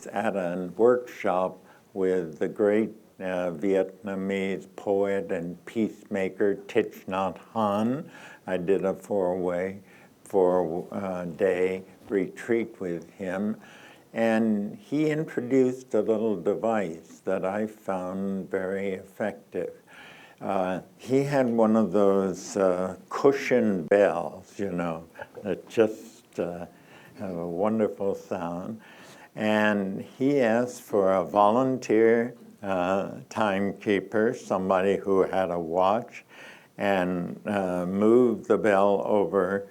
was at a workshop with the great Vietnamese poet and peacemaker Thich Nhat Hanh. I did a 4-day retreat with him, and he introduced a little device that I found very effective. He had one of those cushion bells, you know, that just have a wonderful sound. And he asked for a volunteer timekeeper, somebody who had a watch, and moved the bell over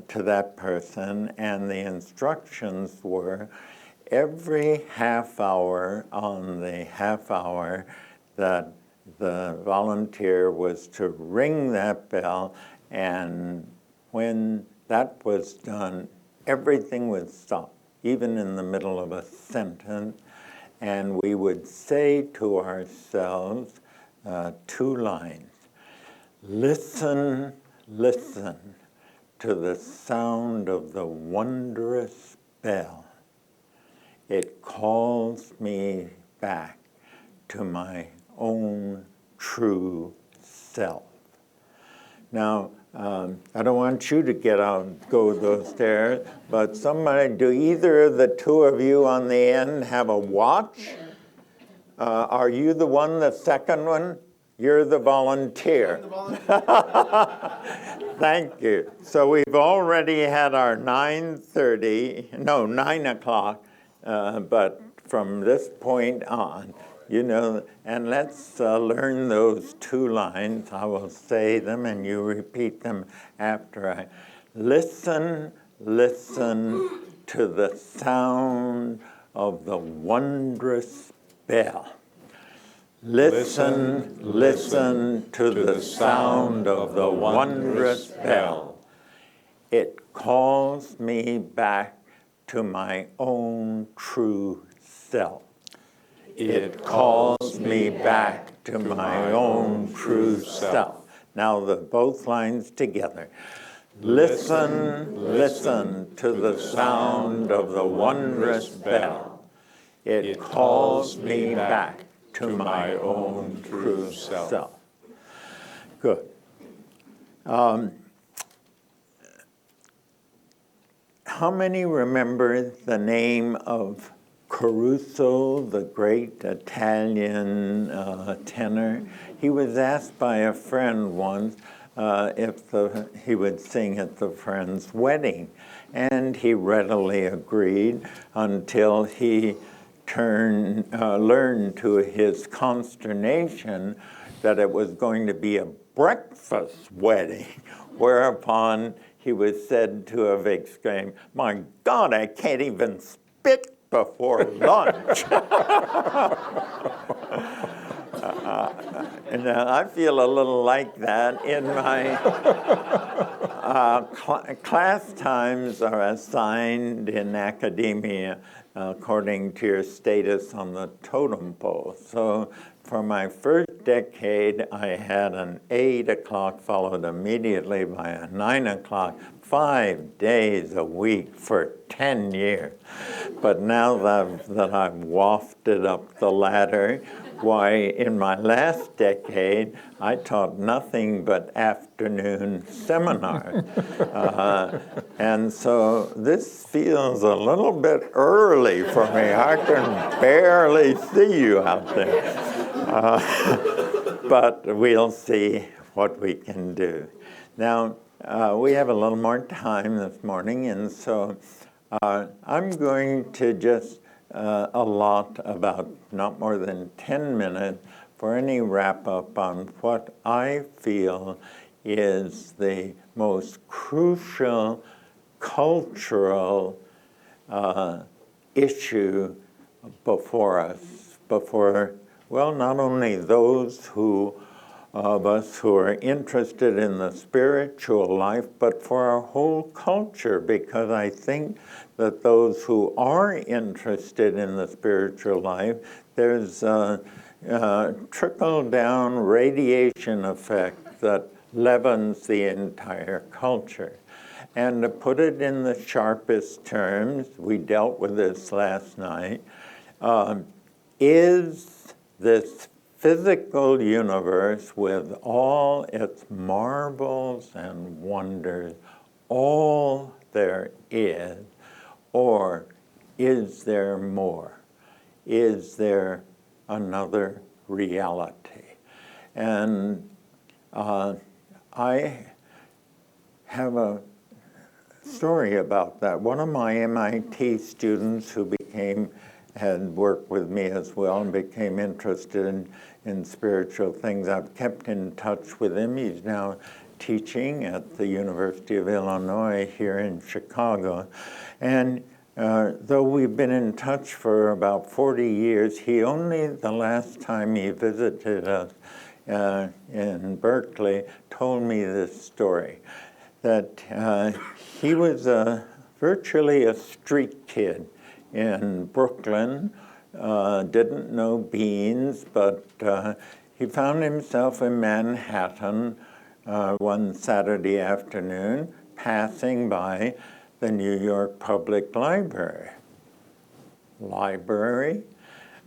to that person. And the instructions were every half hour on the half hour that the volunteer was to ring that bell, and when that was done, everything would stop, even in the middle of a sentence, and we would say to ourselves 2 lines. Listen, listen to the sound of the wondrous bell. It calls me back to my own true self. Now, I don't want you to go those stairs, but somebody, do either of the 2 of you on the end have a watch? Are you the one, the second one? You're the volunteer. Thank you. So we've already had our 9 o'clock, but from this point on, you know, and let's learn those 2 lines. I will say them and you repeat them after I. Listen, listen to the sound of the wondrous bell. Listen, listen to the sound of the wondrous bell. It calls me back to my own true self. It calls me back to my own true self. Now both lines together. Listen, listen to the sound of the wondrous bell. It calls me back to my own true self. Good. How many remember the name of Caruso, the great Italian tenor? He was asked by a friend once if he would sing at the friend's wedding, and he readily agreed until he learned to his consternation that it was going to be a breakfast wedding, whereupon he was said to have exclaimed, "My God, I can't even spit before lunch." And I feel a little like that. In my class times are assigned in academia according to your status on the totem pole. So for my first decade, I had an 8 o'clock followed immediately by a 9 o'clock, 5 days a week for 10 years. But now that I've wafted up the ladder, why, in my last decade, I taught nothing but afternoon seminars. And so this feels a little bit early for me. I can barely see you out there. But we'll see what we can do. Now, we have a little more time this morning, and so I'm going to just allot about not more than 10 minutes for any wrap-up on what I feel is the most crucial cultural issue before us, well, not only those of us who are interested in the spiritual life, but for our whole culture, because I think that those who are interested in the spiritual life, there's a trickle-down radiation effect that leavens the entire culture. And to put it in the sharpest terms, we dealt with this last night, is this physical universe with all its marvels and wonders all there is, or is there more? Is there another reality? And I have a story about that. One of my MIT students who had worked with me as well and became interested in spiritual things, I've kept in touch with him. He's now teaching at the University of Illinois here in Chicago. And though we've been in touch for about 40 years, he only, the last time he visited us in Berkeley, told me this story, that he was virtually a street kid in Brooklyn, didn't know beans, but he found himself in Manhattan one Saturday afternoon, passing by the New York Public Library.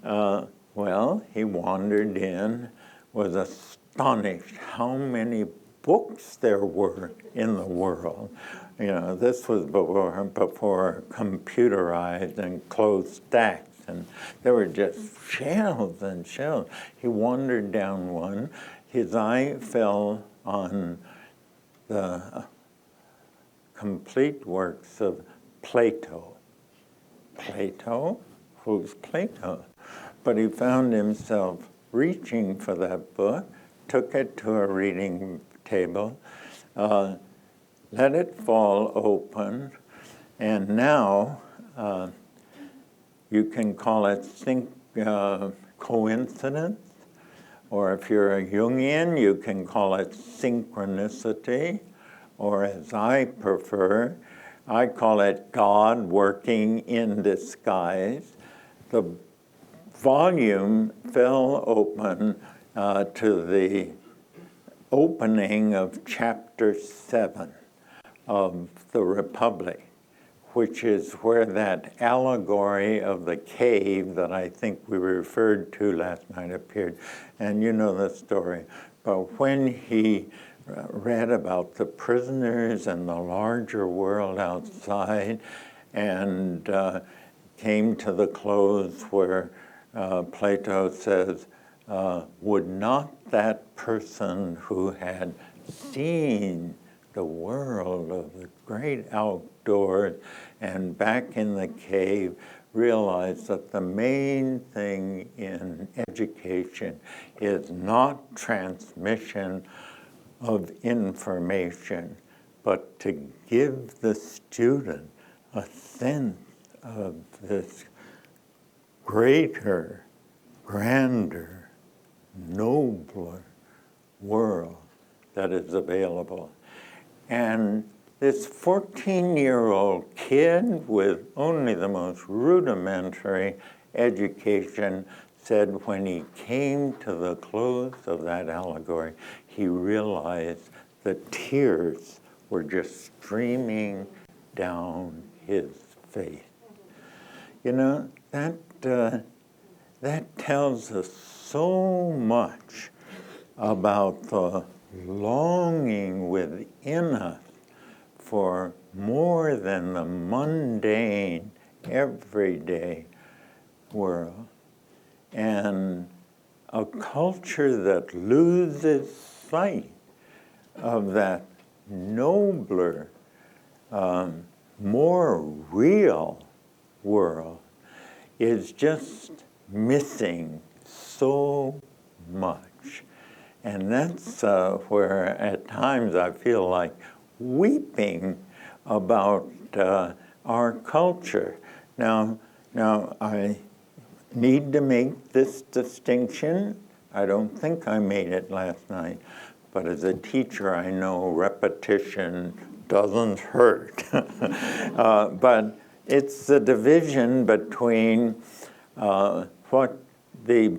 Well, he wandered in, was astonished how many books there were in the world. You know, this was before computerized and closed stacks, and there were just shelves and shelves. He wandered down one. His eye fell on the complete works of Plato. Plato? Who's Plato? But he found himself reaching for that book, took it to a reading table, let it fall open, and now you can call it coincidence, or if you're a Jungian, you can call it synchronicity, or as I prefer, I call it God working in disguise. The volume fell open to the opening of chapter 7 of the Republic, which is where that allegory of the cave that I think we referred to last night appeared. And you know the story. But when he read about the prisoners and the larger world outside, and came to the close where Plato says, would not that person who had seen the world of the great outdoors and back in the cave realize that the main thing in education is not transmission of information, but to give the student a sense of this greater, grander, nobler world that is available. And this 14-year-old kid with only the most rudimentary education said when he came to the close of that allegory, he realized the tears were just streaming down his face. You know, that tells us so much about the longing within us for more than the mundane, everyday world. And a culture that loses sight of that nobler, more real world is just missing so much. And that's where at times I feel like weeping about our culture. Now I need to make this distinction. I don't think I made it last night, but as a teacher, I know repetition doesn't hurt. But it's the division between what the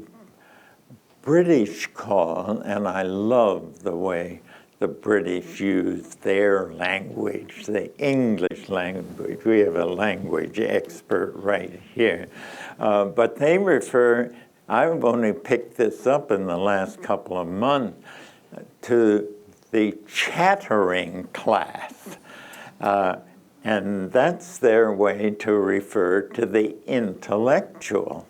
British call, and I love the way the British use their language, the English language. We have a language expert right here. But they refer, I've only picked this up in the last couple of months, to the chattering class. And that's their way to refer to the intellectual.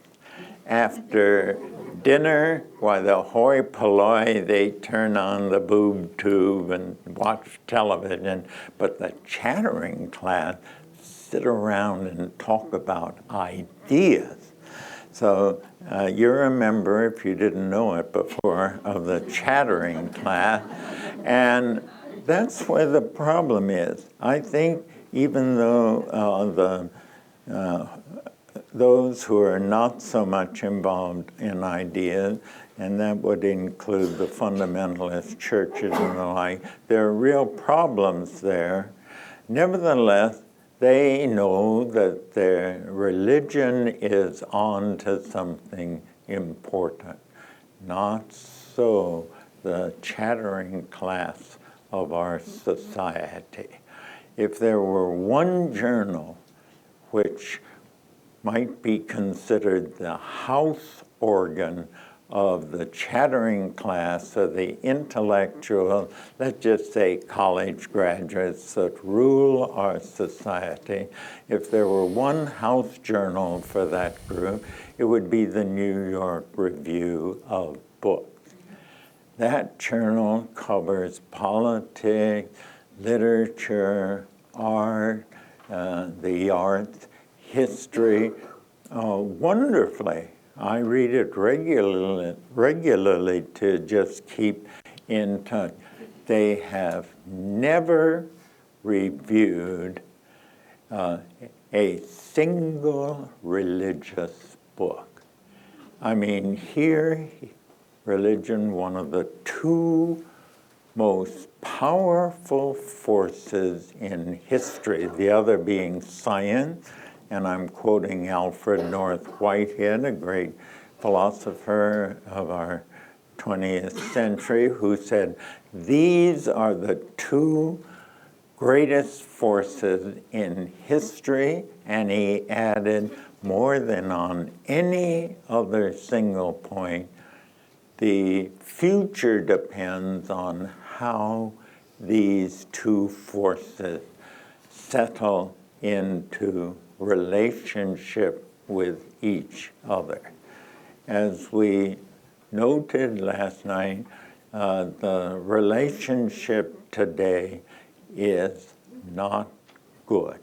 After dinner, while the hoi polloi, they turn on the boob tube and watch television, but the chattering class sit around and talk about ideas. So you're a member, if you didn't know it before, of the chattering class, and that's where the problem is. I think even though those who are not so much involved in ideas, and that would include the fundamentalist churches and the like, there are real problems there. Nevertheless, they know that their religion is on to something important. Not so the chattering class of our society. If there were one journal which might be considered the house organ of the chattering class, of the intellectual, let's just say college graduates that rule our society, if there were one house journal for that group, it would be the New York Review of Books. That journal covers politics, literature, art, the arts, history, wonderfully. I read it regularly to just keep in touch. They have never reviewed a single religious book. I mean, here, religion, one of the two most powerful forces in history, the other being science, and I'm quoting Alfred North Whitehead, a great philosopher of our 20th century, who said, these are the two greatest forces in history, and he added, more than on any other single point, the future depends on how these two forces settle into relationship with each other. As we noted last night, the relationship today is not good.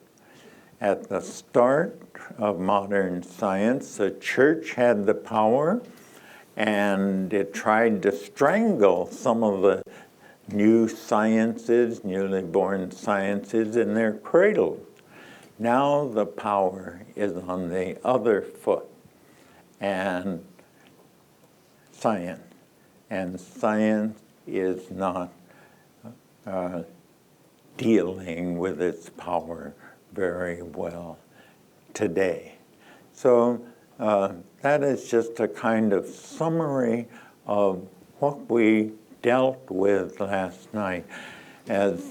At the start of modern science, the church had the power, and it tried to strangle some of the new sciences, newly born sciences, in their cradles. Now the power is on the other foot, and science is not dealing with its power very well today. So that is just a kind of summary of what we dealt with last night. As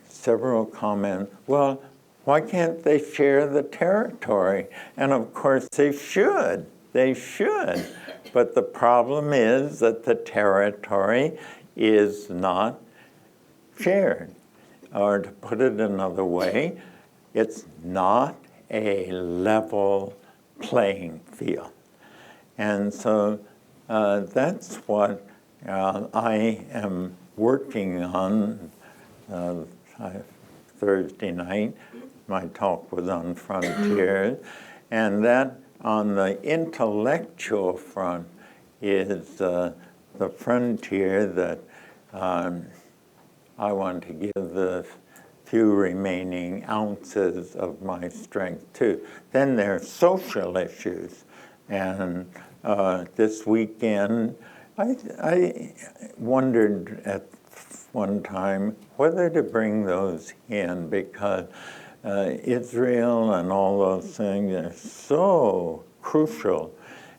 several comments, well, why can't they share the territory? And of course they should. They should. But the problem is that the territory is not shared. Or to put it another way, it's not a level playing field. And so that's what I am working on. Thursday night, my talk was on frontiers, and that on the intellectual front is the frontier that I want to give the few remaining ounces of my strength to. Then there are social issues, and this weekend I wondered at one time whether to bring those in, because Israel and all those things are so crucial.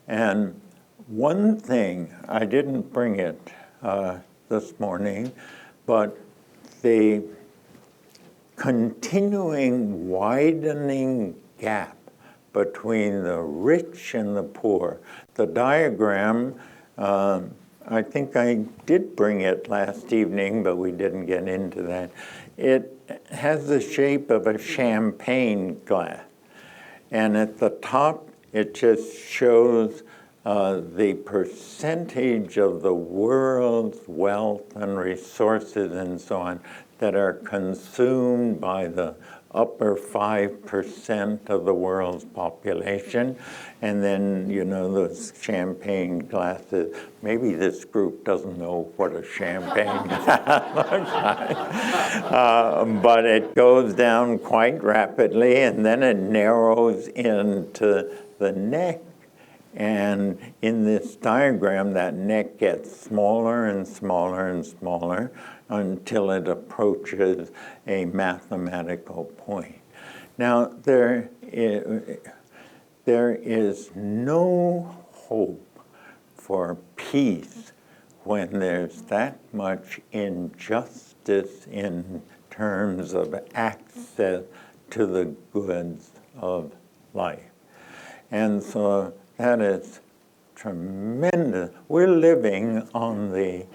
And one thing, I didn't bring it this morning, but the continuing widening gap between the rich and the poor. The diagram, I think I did bring it last evening, but we didn't get into that. It has the shape of a champagne glass. And at the top, it just shows the percentage of the world's wealth and resources and so on that are consumed by the upper 5% of the world's population. And then, you know, those champagne glasses. Maybe this group doesn't know what a champagne glass looks like. But it goes down quite rapidly, and then it narrows into the neck. And in this diagram, that neck gets smaller and smaller and smaller until it approaches a mathematical point. Now, there is no hope for peace when there's that much injustice in terms of access to the goods of life. And so that is tremendous. We're living on the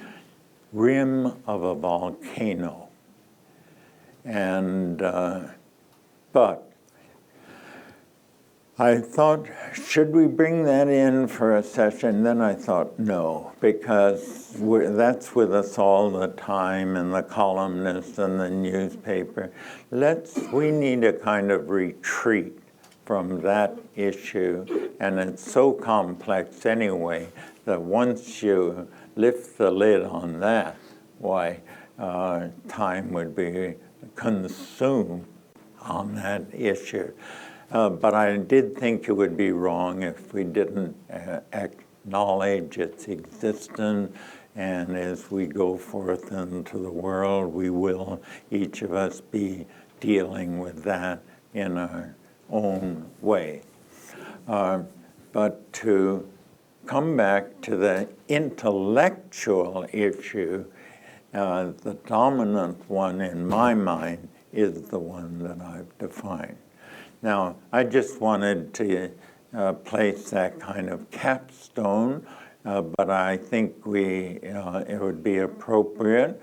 rim of a volcano. And, but I thought, should we bring that in for a session? Then I thought, no, because that's with us all the time, and the columnists and the newspaper. We need a kind of retreat from that issue, and it's so complex anyway that once you lift the lid on that, why, time would be consumed on that issue. But I did think it would be wrong if we didn't acknowledge its existence, and as we go forth into the world, we will, each of us, be dealing with that in our own way. But to come back to the intellectual issue, the dominant one in my mind is the one that I've defined. Now, I just wanted to place that kind of capstone, but I think it would be appropriate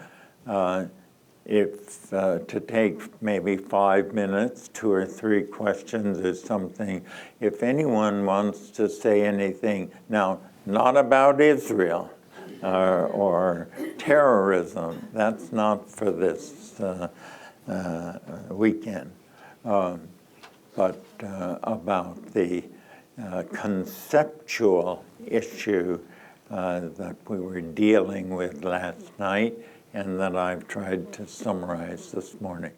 if to take maybe 5 minutes, 2 or 3 questions or something. If anyone wants to say anything, now, not about Israel or terrorism, that's not for this weekend, but about the conceptual issue that we were dealing with last night, and that I've tried to summarize this morning.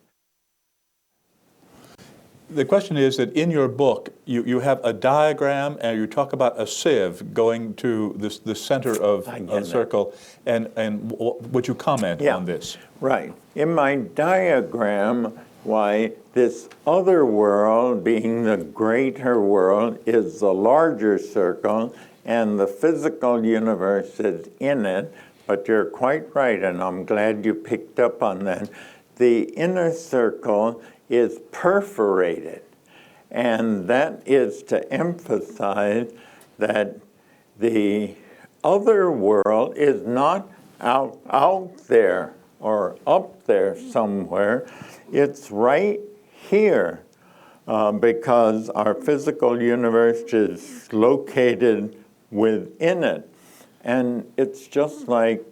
The question is that in your book, you have a diagram, and you talk about a sieve going to the center of a circle, and would you comment on this? Right. In my diagram, why this other world, being the greater world, is the larger circle, and the physical universe is in it. But you're quite right, and I'm glad you picked up on that. The inner circle is perforated, and that is to emphasize that the other world is not out there or up there somewhere. It's right here, because our physical universe is located within it. And it's just like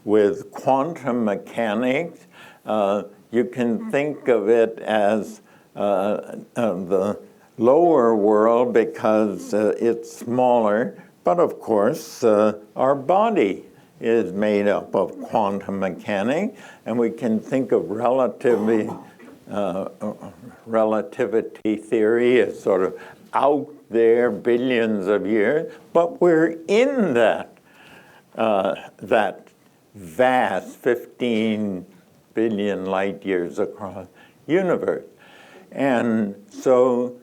with quantum mechanics, you can think of it as the lower world because it's smaller. But of course, our body is made up of quantum mechanics, and we can think of relativity theory as sort of out there billions of years, but we're in that vast 15 billion light years across universe. And so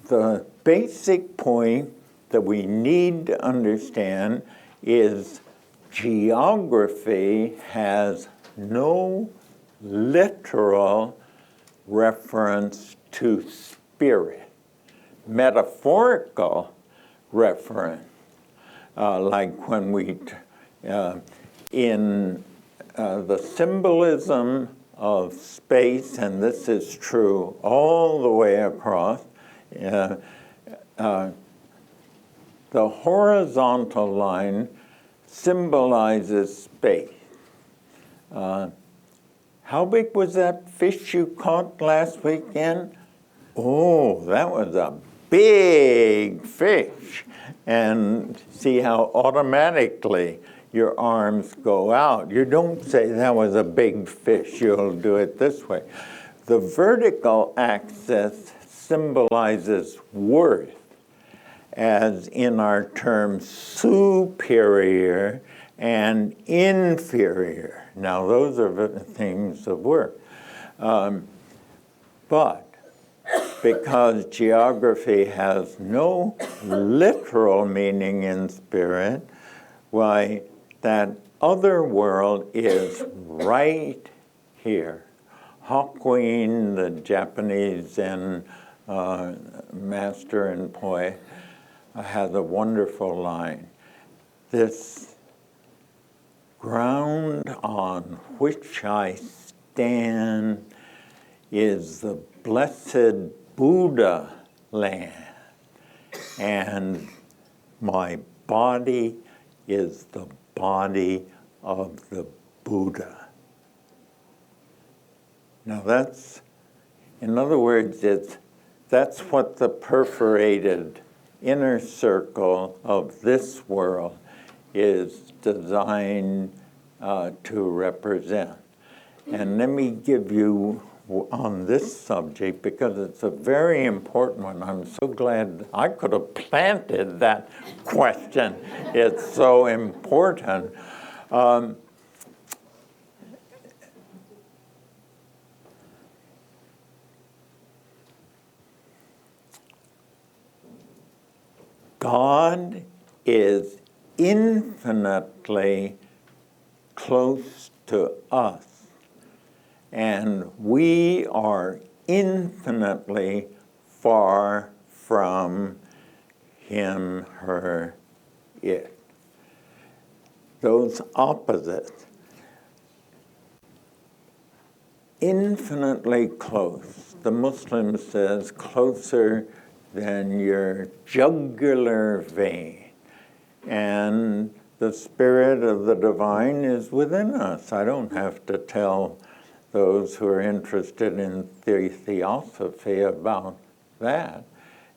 the basic point that we need to understand is geography has no literal reference to spirit, metaphorical reference, like when we, in the symbolism of space, and this is true all the way across, the horizontal line symbolizes space. How big was that fish you caught last weekend? Oh, that was a big fish. And see how automatically your arms go out. You don't say that was a big fish. You'll do it this way. The vertical axis symbolizes worth, as in our terms superior and inferior. Now, those are things of worth. But because geography has no literal meaning in spirit, why, that other world is right here. Hakuin, the Japanese Zen master and poet, has a wonderful line. This ground on which I stand is the blessed Buddha land, and my body is the body of the Buddha. Now that's, in other words, that's what the perforated inner circle of this world is designed to represent. And let me give you on this subject, because it's a very important one. I'm so glad I could have planted that question. It's so important. God is infinitely close to us, and we are infinitely far from him, her, it. Those opposites. Infinitely close. The Muslim says closer than your jugular vein. And the spirit of the divine is within us. I don't have to tell those who are interested in theosophy about that.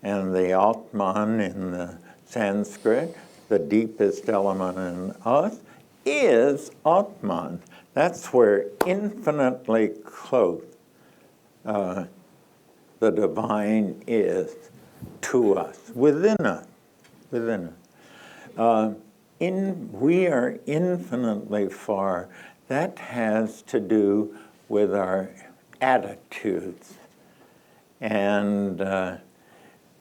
And the Atman in the Sanskrit, the deepest element in us, is Atman. That's where infinitely close the divine is to us, within us, within us. We are infinitely far. That has to do with our attitudes. And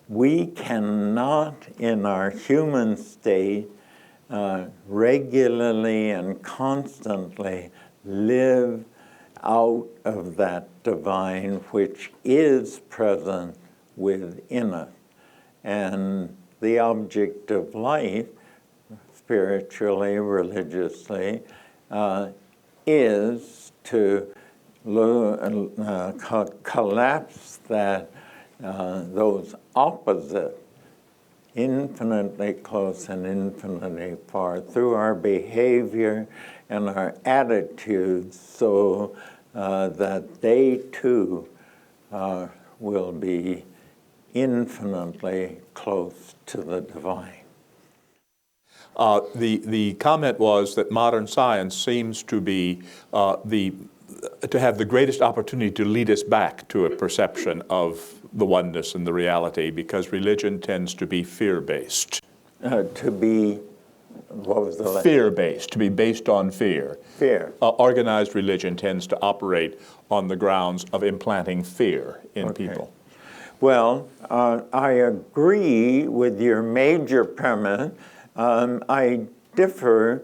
we cannot, in our human state, regularly and constantly live out of that divine which is present within us. And the object of life, spiritually, religiously, is to collapse that those opposite, infinitely close and infinitely far, through our behavior and our attitudes, so that they too will be infinitely close to the divine. The comment was that modern science seems to be to have the greatest opportunity to lead us back to a perception of the oneness and the reality, because religion tends to be fear-based. To be, what was the last? Fear-based, to be based on fear. Fear. Organized religion tends to operate on the grounds of implanting fear in people. Well, I agree with your major premise. I differ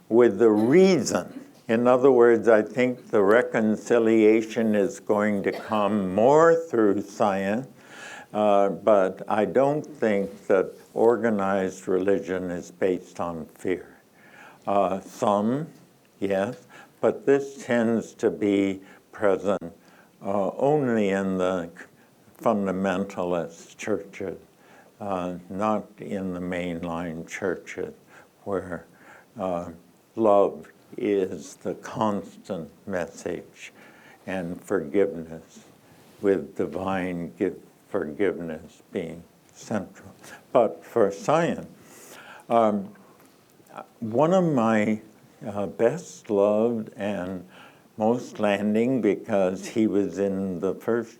with the reason. In other words, I think the reconciliation is going to come more through science, but I don't think that organized religion is based on fear. Some, yes, but this tends to be present only in the fundamentalist churches, not in the mainline churches, where love is the constant message, and forgiveness, with divine forgiveness being central. But for science, one of my best loved and most landing, because he was in the first,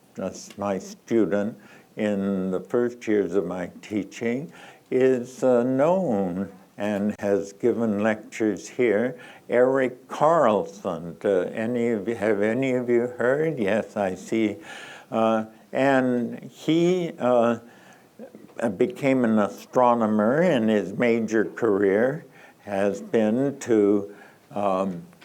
my student in the first years of my teaching, is known and has given lectures here, Eric Carlson. Have any of you heard? Yes, I see. And he became an astronomer, and his major career has been to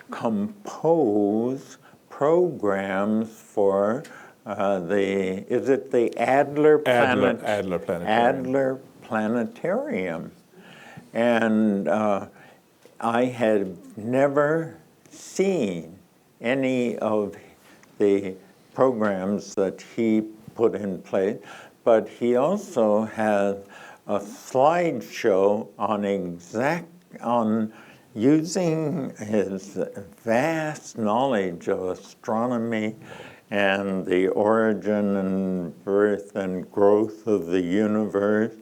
compose programs for is it the Adler Planetarium. Adler Planetarium. And I had never seen any of the programs that he put in place, but he also has a slideshow on using his vast knowledge of astronomy and the origin and birth and growth of the universe,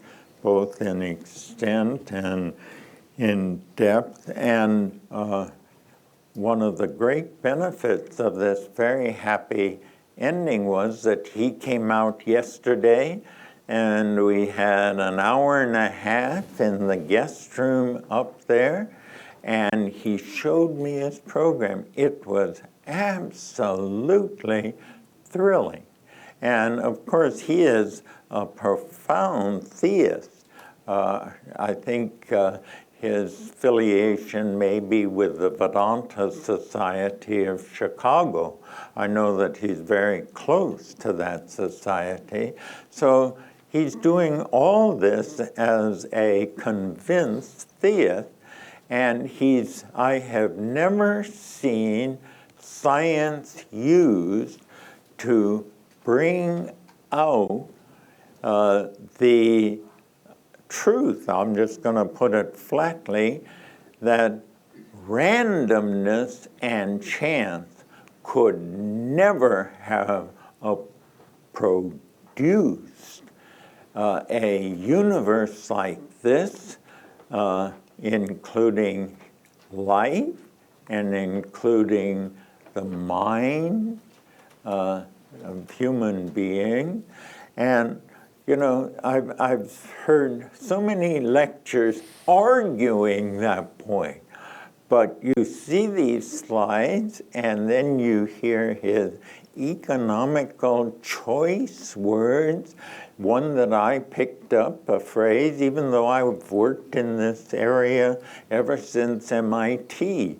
both in extent and in depth. And one of the great benefits of this very happy ending was that he came out yesterday, and we had an hour and a half in the guest room up there, and he showed me his program. It was absolutely thrilling. And of course, he is a profound theist. I think his affiliation may be with the Vedanta Society of Chicago. I know that he's very close to that society. So he's doing all this as a convinced theist, and I have never seen science used to bring out the truth. I'm just going to put it flatly, that randomness and chance could never have produced a universe like this, including life and including the mind of human beings. And you know, I've heard so many lectures arguing that point, but you see these slides and then you hear his economical choice words. One that I picked up, a phrase, even though I've worked in this area ever since MIT,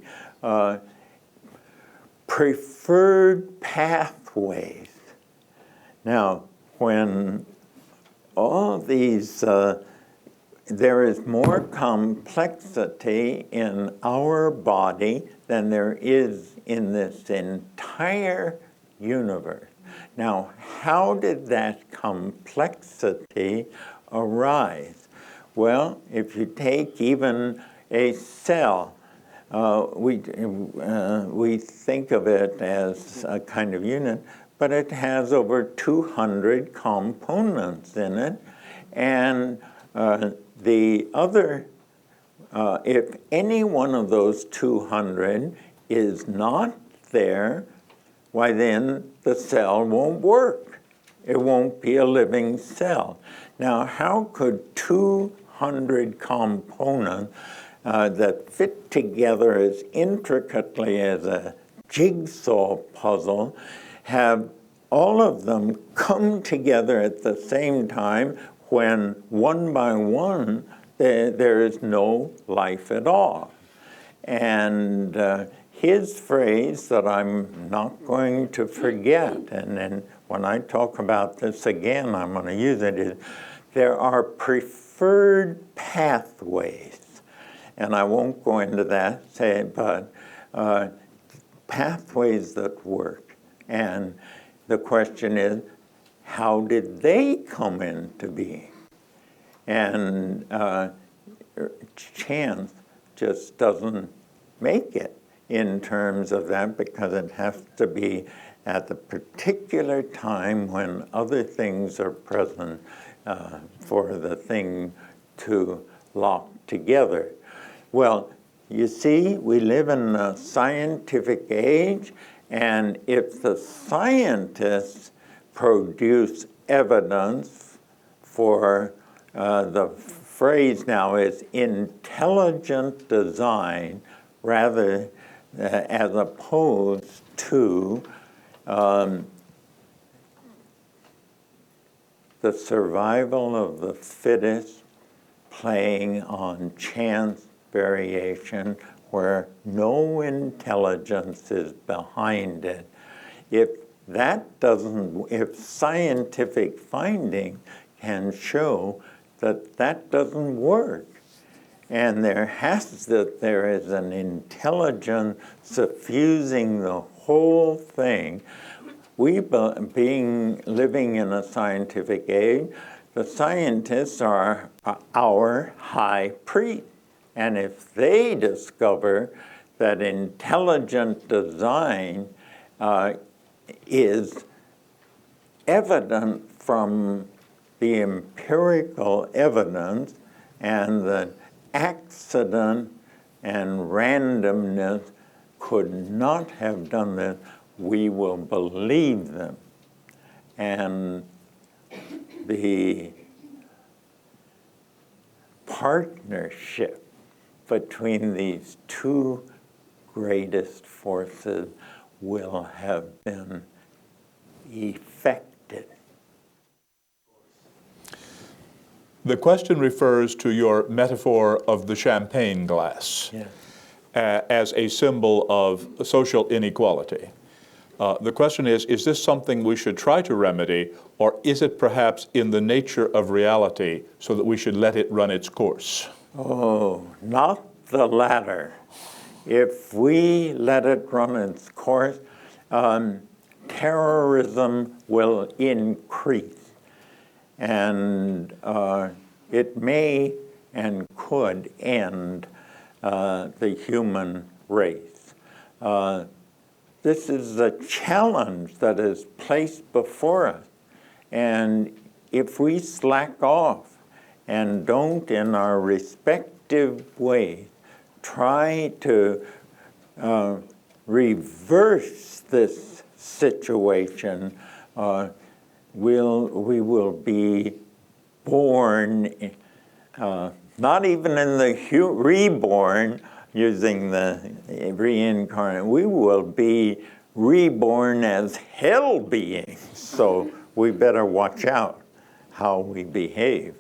preferred pathways. Now, when all these, there is more complexity in our body than there is in this entire universe. Now, how did that complexity arise? Well, if you take even a cell, we think of it as a kind of unit, but it has over 200 components in it. And the other, if any one of those 200 is not there, why then the cell won't work. It won't be a living cell. Now, how could 200 components that fit together as intricately as a jigsaw puzzle have all of them come together at the same time when one by one there is no life at all? And his phrase that I'm not going to forget, and then when I talk about this again, I'm going to use it, is there are preferred pathways. And I won't go into that, but pathways that work. And the question is, how did they come into being? And chance just doesn't make it in terms of that, because it has to be at the particular time when other things are present for the thing to lock together. Well, you see, we live in a scientific age, and if the scientists produce evidence for the phrase now is intelligent design, rather as opposed to the survival of the fittest, playing on chance variation where no intelligence is behind it. If scientific finding can show that that doesn't work, and there is an intelligence suffusing the whole thing. Living in a scientific age, the scientists are our high priest. And if they discover that intelligent design is evident from the empirical evidence, and the accident and randomness could not have done this, we will believe them. And the partnership between these two greatest forces will have been effected. The question refers to your metaphor of the champagne glass. Yes. As a symbol of social inequality. The question is this something we should try to remedy, or is it perhaps in the nature of reality so that we should let it run its course? Oh, not the latter. If we let it run its course, terrorism will increase. And it may and could end the human race. This is a challenge that is placed before us. And if we slack off and don't, in our respective ways, try to reverse this situation, we will be born, not even in the reborn, using the reincarnate, we will be reborn as hell beings. So we better watch out how we behave.